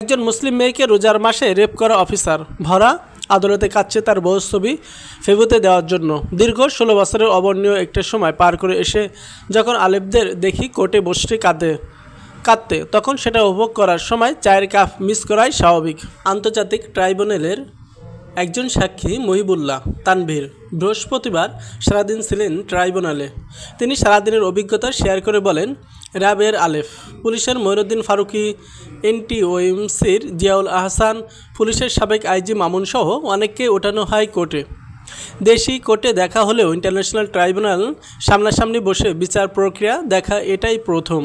একজন মুসলিম মেয়েকে রোজার মাসে রেপ করা অফিসার ভরা আদালতে কাঁদছে তার বউয়ের ছবি ফেসবুকে দেওয়ার জন্য। দীর্ঘ 16 বছরের অবর্ণীয় একটা সময় পার করে এসে যখন আলেপদের দেখি কোর্টে বসে কাঁদতে তখন সেটা উপভোগ করার সময় চায়ের কাপ মিস করাই স্বাভাবিক। আন্তর্জাতিক ট্রাইব্যুনালের একজন সাক্ষী মহিবুল্লাহ তানভীর বৃহস্পতিবার সারাদিন ছিলেন ট্রাইব্যুনালে। তিনি সারাদিনের অভিজ্ঞতা শেয়ার করে বলেন, রাবের আলেফ, পুলিশের মঈনুদ্দিন ফারুকী, এনটিওএমসির জিয়াউল আহসান, পুলিশের সাবেক আইজি মামুন সহ অনেককে ওঠানো হয় কোর্টে। দেশি কোর্টে দেখা হলেও ইন্টারন্যাশনাল ট্রাইব্যুনাল সামনাসামনি বসে বিচার প্রক্রিয়া দেখা এটাই প্রথম।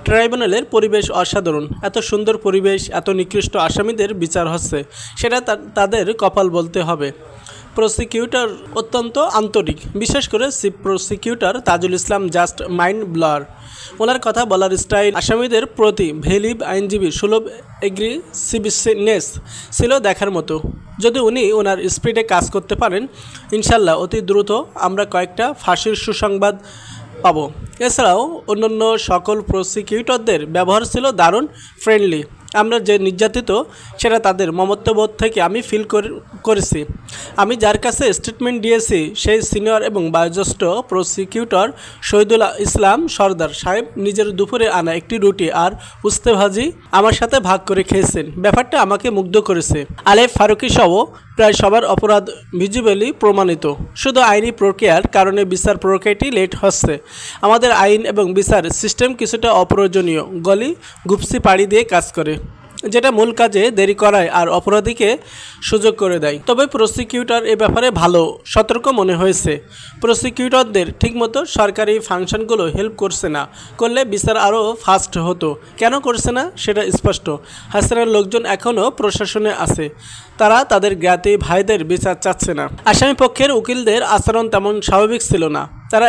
ট্রাইব্যুনালের পরিবেশ অসাধারণ। এত সুন্দর পরিবেশ, এত নিকৃষ্ট আসামিদের বিচার হচ্ছে, সেটা তাদের কপাল বলতে হবে। প্রসিকিউটর অত্যন্ত আন্তরিক, বিশেষ করে chief prosecutor Tajul Islam just mind blur. ওনার কথা বলার স্টাইল, আসামিদের প্রতি ভেলিভ আইনজীবী সুলভ এগ্রেসিভনেস ছিল দেখার মতো। যদি উনি ওনার স্পিডে কাজ করতে পারেন, ইনশাল্লাহ অতি দ্রুত আমরা কয়েকটা ফাঁসির সুসংবাদ পাবো। এছাড়াও অন্যান্য সকল প্রসিকিউটরদের ব্যবহার ছিল দারুণ ফ্রেন্ডলি। আমরা যে নির্যাতিত সেটা তাদের মমত্ববোধ থেকে আমি ফিল করেছি। আমি যার কাছে স্টেটমেন্ট দিয়েছি সেই সিনিয়র এবং বয়োজ্যেষ্ঠ প্রসিকিউটর শহীদুল ইসলাম সর্দার সাহেব নিজের দুপুরে আনা একটি রুটি আর উস্তে ভাজি আমার সাথে ভাগ করে খেয়েছেন। ব্যাপারটা আমাকে মুগ্ধ করেছে। আলেফ ফারুকী সহ প্রায় সবার অপরাধ ভিজুয়ালি প্রমাণিত। শুধু আইনি প্রক্রিয়ার কারণে বিচার প্রক্রিয়াটি লেট হচ্ছে। আমাদের আইন এবং বিচার সিস্টেম কিছুটা অপ্রয়োজনীয় গলি গুপসি পাড়ি দিয়ে কাজ করে, যেটা মূল কাজে দেরি করায় আর অপরাধীকে সুযোগ করে দেয়। তবে প্রসিকিউটর এ ব্যাপারে ভালো সতর্ক মনে হয়েছে। প্রসিকিউটরদের ঠিকমতো সরকারি ফাংশনগুলো হেল্প করছে না, করলে বিচার আরও ফাস্ট হতো। কেন করছে না সেটা স্পষ্ট। হাসিনার লোকজন এখনও প্রশাসনে আছে, তারা তাদের জ্ঞাতি ভাইদের বিচার চাচ্ছে না। আসামি পক্ষের উকিলদের আচরণ তেমন স্বাভাবিক ছিল না। তারা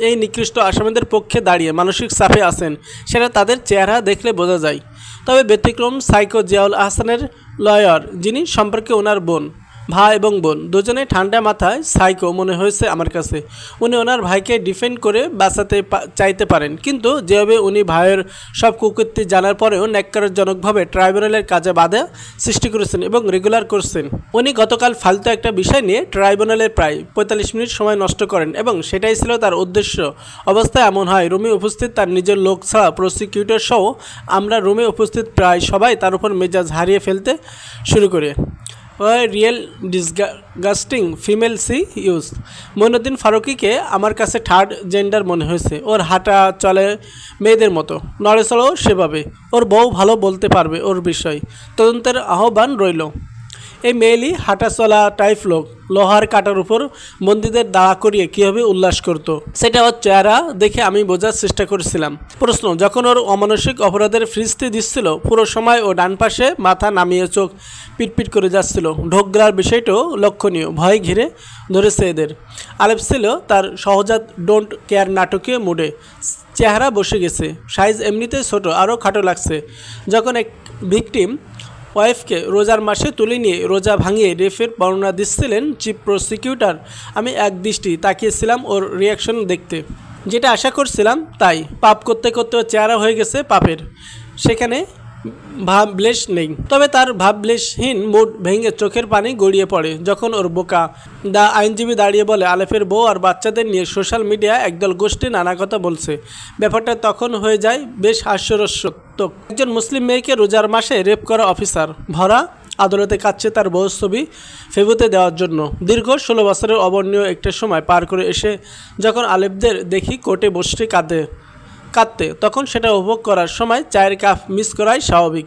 এই নিকৃষ্ট আসামিদের পক্ষে দাঁড়িয়ে মানসিক চাপে আছেন, সেটা তাদের চেহারা দেখলে বোঝা যায়। তবে ব্যতিক্রম সাইকো জিয়াউল আহসানের লয়ার, যিনি সম্পর্কে ওনার বোন, ভাই এবং বোন দুজনে ঠান্ডা মাথায় সাইকো মনে হয়েছে আমার কাছে। উনি ওনার ভাইকে ডিফেন্ড করে বাঁচাতে চাইতে পারেন, কিন্তু যেভাবে উনি ভাইয়ের সব কুকীর্তি জানার পরেও ন্যাক্কারজনকভাবে ট্রাইব্যুনালের কাজে বাধা সৃষ্টি করেছেন এবং রেগুলার করছেন। উনি গতকাল ফালতু একটা বিষয় নিয়ে ট্রাইব্যুনালের প্রায় 45 মিনিট সময় নষ্ট করেন এবং সেটাই ছিল তার উদ্দেশ্য। অবস্থায় এমন হয়, রুমে উপস্থিত তার নিজের লোক ছাড়া প্রসিকিউটর সহ আমরা রুমে উপস্থিত প্রায় সবাই তার উপর মেজাজ হারিয়ে ফেলতে শুরু করে। রিয়েল ডিসগাস্টিং ফিমেল সি ইউজ। মঈনুদ্দিন ফারুকীকে আমার কাছে থার্ড জেন্ডার মনে হয়েছে। ওর হাঁটা চলে মেয়েদের মতো, নড়েচড়েও সেভাবে। ওর বউ ভালো বলতে পারবে ওর বিষয়। তদন্তের আহ্বান রইল। এই মেয়েলি হাঁটা চলা টাইপ লোক লোহার কাটার উপর বন্দীদের দাঁড়া করিয়ে কীভাবে উল্লাস করতো, সেটা ওর চেহারা দেখে আমি বোঝার চেষ্টা করেছিলাম। প্রশ্ন, যখন ওর অমানসিক অপরাধের ফিরিস্তি দিচ্ছিল, পুরো সময় ও ডান পাশে মাথা নামিয়ে চোখ পিটপিট করে যাচ্ছিল। ঢোকগড়ার বিষয়টাও লক্ষণীয়। ভয় ঘিরে ধরেছে এদের। আলেপ ছিল তার সহজাত ডোন্ট কেয়ার নাটকীয় মুডে। চেহারা বসে গেছে, সাইজ এমনিতেই ছোট, আরও খাটো লাগছে। যখন এক ভিকটিম ওয়াইফকে রোজার মাসে তুলে নিয়ে রোজা ভাঙিয়ে রেফের বর্ণনা দিচ্ছিলেন চিফ প্রসিকিউটর, আমি একদৃষ্টি তাকিয়েছিলাম ওর রিয়াকশন দেখতে। যেটা আশা করছিলাম তাই। পাপ করতে করতে ওর চেহারা হয়ে গেছে পাপের, সেখানে ভাবলেশ নেই। তবে তার ভাবলেশহীন মুড ভেঙে চোখের পানি গড়িয়ে পড়ে যখন ওর বোকা দা আইনজীবী দাঁড়িয়ে বলে, আলেফের বউ আর বাচ্চাদের নিয়ে সোশ্যাল মিডিয়া একদল গোষ্ঠী নানা কথা বলছে। ব্যাপারটা তখন হয়ে যায় বেশ হাস্যরসাত্মক। একজন মুসলিম মেয়েকে রোজার মাসে রেপ করা অফিসার ভরা আদালতে কাঁদছে তার বউয়ের ছবি ফেসবুকে দেওয়ার জন্য। দীর্ঘ 16 বছরের অবর্ণীয় একটা সময় পার করে এসে যখন আলেপদের দেখি কোর্টে বসে কাঁদতে তখন সেটা উপভোগ করার সময় চায়ের কাপ মিস করাই স্বাভাবিক।